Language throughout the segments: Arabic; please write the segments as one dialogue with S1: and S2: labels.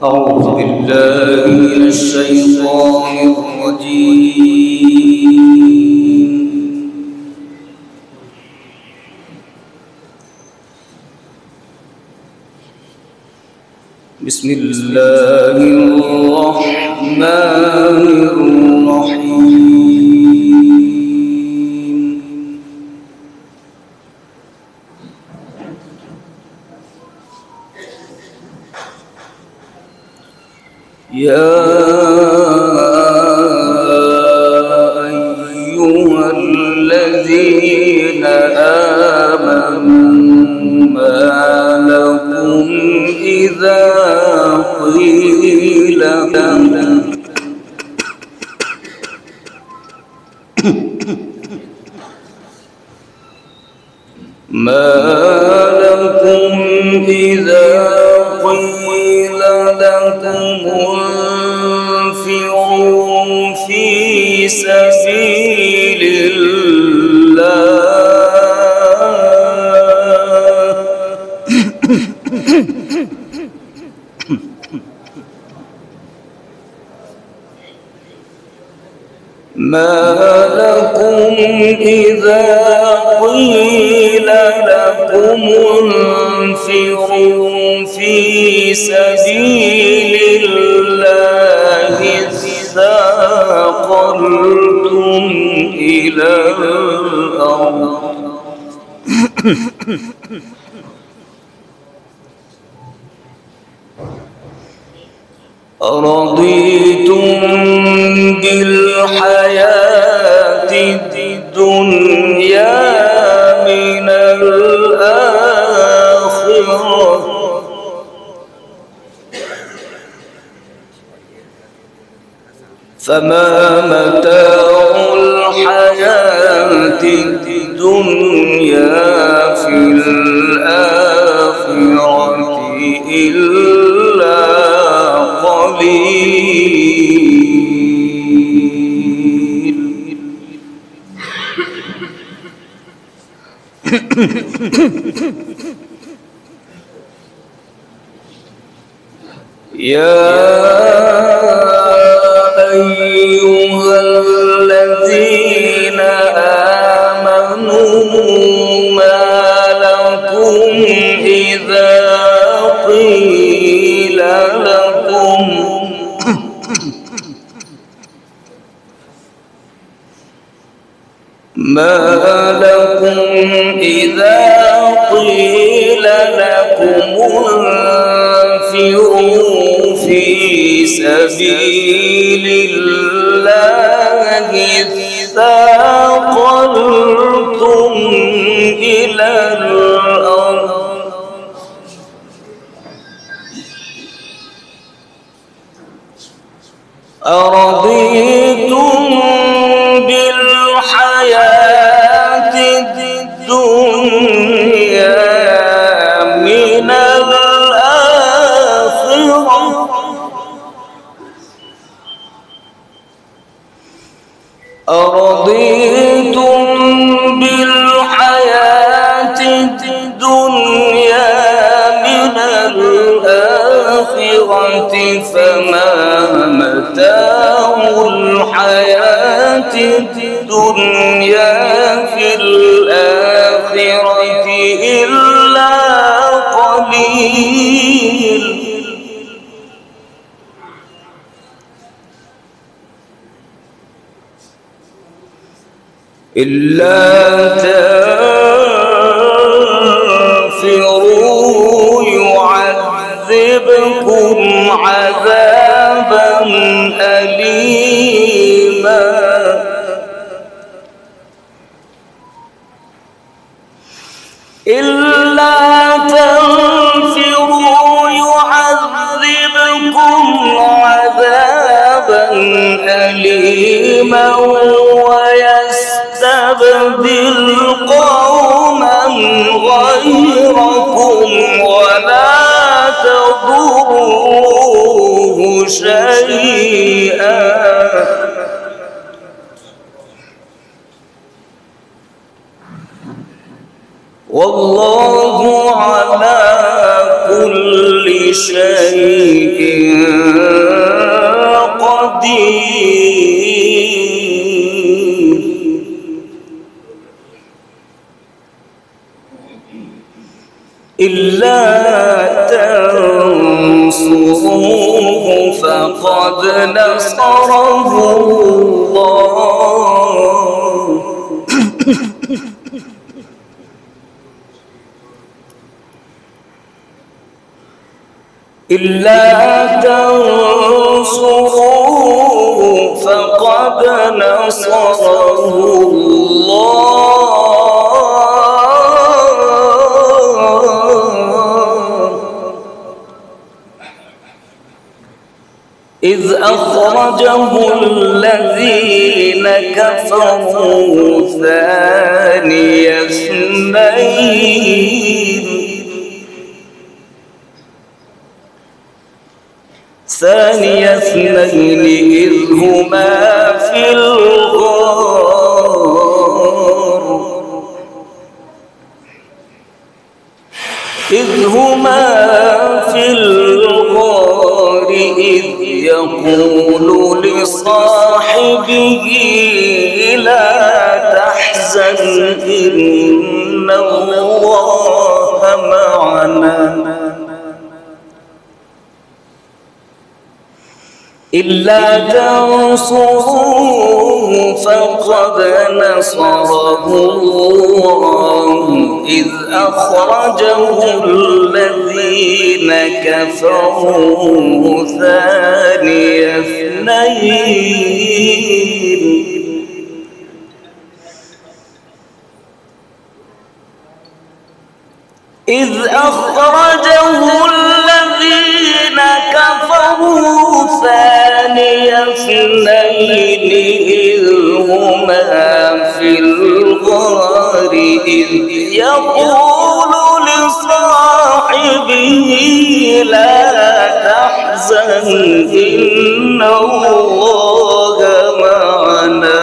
S1: أعوذ بالله من الشيطان الرجيم. بسم الله الرحمن الرحيم. يا أيها الذين آمنوا ما لكم إذا قيل لكم انفروا في سبيل الله ما لكم إذا قيل لكم انفروا في سبيل الله اثاقلتم إلى الأرض أرضيتم بالحياة الدنيا من الآخرة فما متاع الحياة الدنيا في الآخرة إلا قليل. يا أيها الذين آمنوا ما لكم إذا قيل لكم انفروا في سبيل الله اثاقلتم إلى الأرض أرضيتم بالحياة الدنيا من الآخرة أرضيتم بالحياة الدنيا من الآخرة فما متاع الحياة الدنيا في الآخرة إلا قليل. إلا تنفروا يعذبكم عذابا أليما إلا تنفروا يعذبكم عذابا أليما ويستبدل قوما غيركم ولا تضروه شيئا والله على كل شيء قدير. إلا تنصروه فقد نصره الله. إلا تنصروه فقد نصره الله إذ أخرجه الذين كفروا ثاني اثنين إذ هما في الغار إذ يقول لصاحبه لا تحزن إن الله معنا. إلا تنصروه فقد نصره الله إذ أخرجه الذين كفروا ثاني اثنين إذ أخرجه الذين كفروا ثاني اثنين إذ هما في الغار إذ يقول لصاحبه لا تحزن إن الله معنا.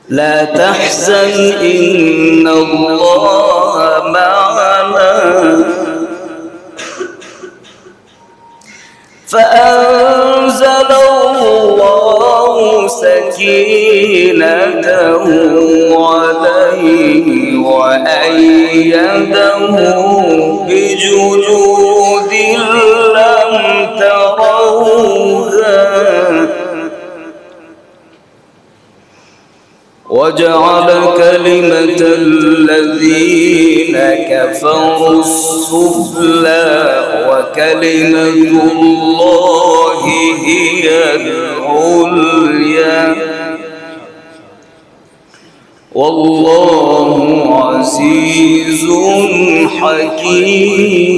S1: لا تحزن إن الله معنا. فأنزل الله سكينته عليه وأيده بجنود لم تروها وجعل كلمة الذين كفروا السفلى وكلمة الله هي العليا والله عزيز حكيم.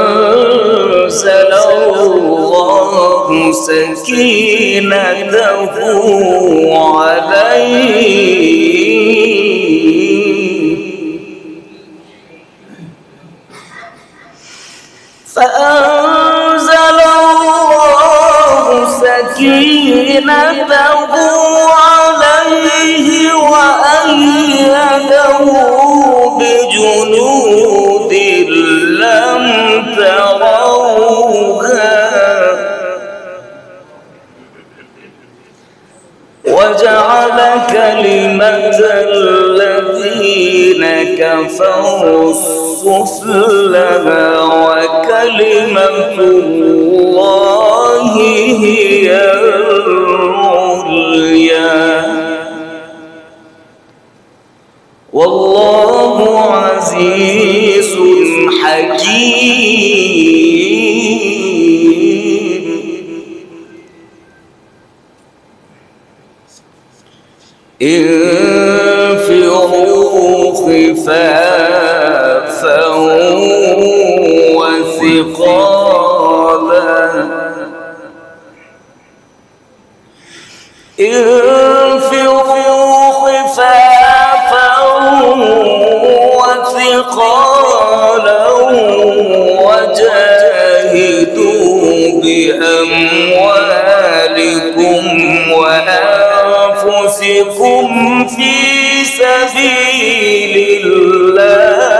S1: فأنزل الله سكينته عليه فأنزل الله سكينته عليه وأيده بجنود لم تروها وجعل كلمة الذين كفروا السفلى وكلمة الله هي العليا والله عزيز حكيم. انفروا خفافا وثقالا انفروا خفافا وثقالا وجاهدوا بأموالكم وأنفسكم في سبيل الله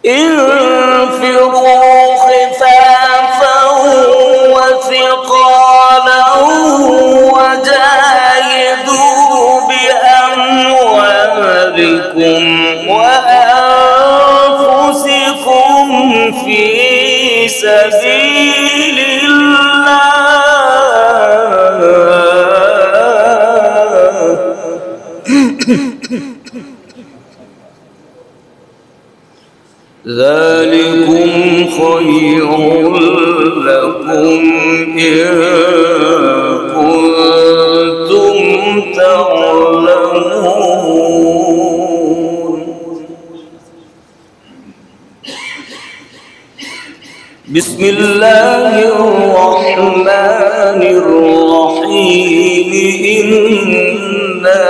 S1: انفروا خفافا وثقالا وجاهدوا بأموالكم وأنفسكم في سبيل ذلكم خير لكم إن كنتم تعلمون بسم الله الرحمن الرحيم إنا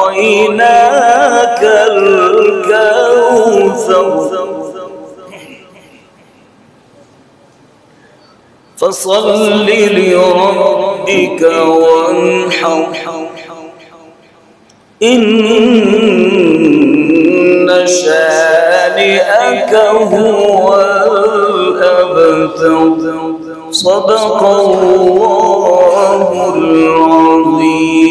S1: أعطيناك الكوثر فصل لربك وانحر إن شانئك هو الأبتر صدق الله العظيم.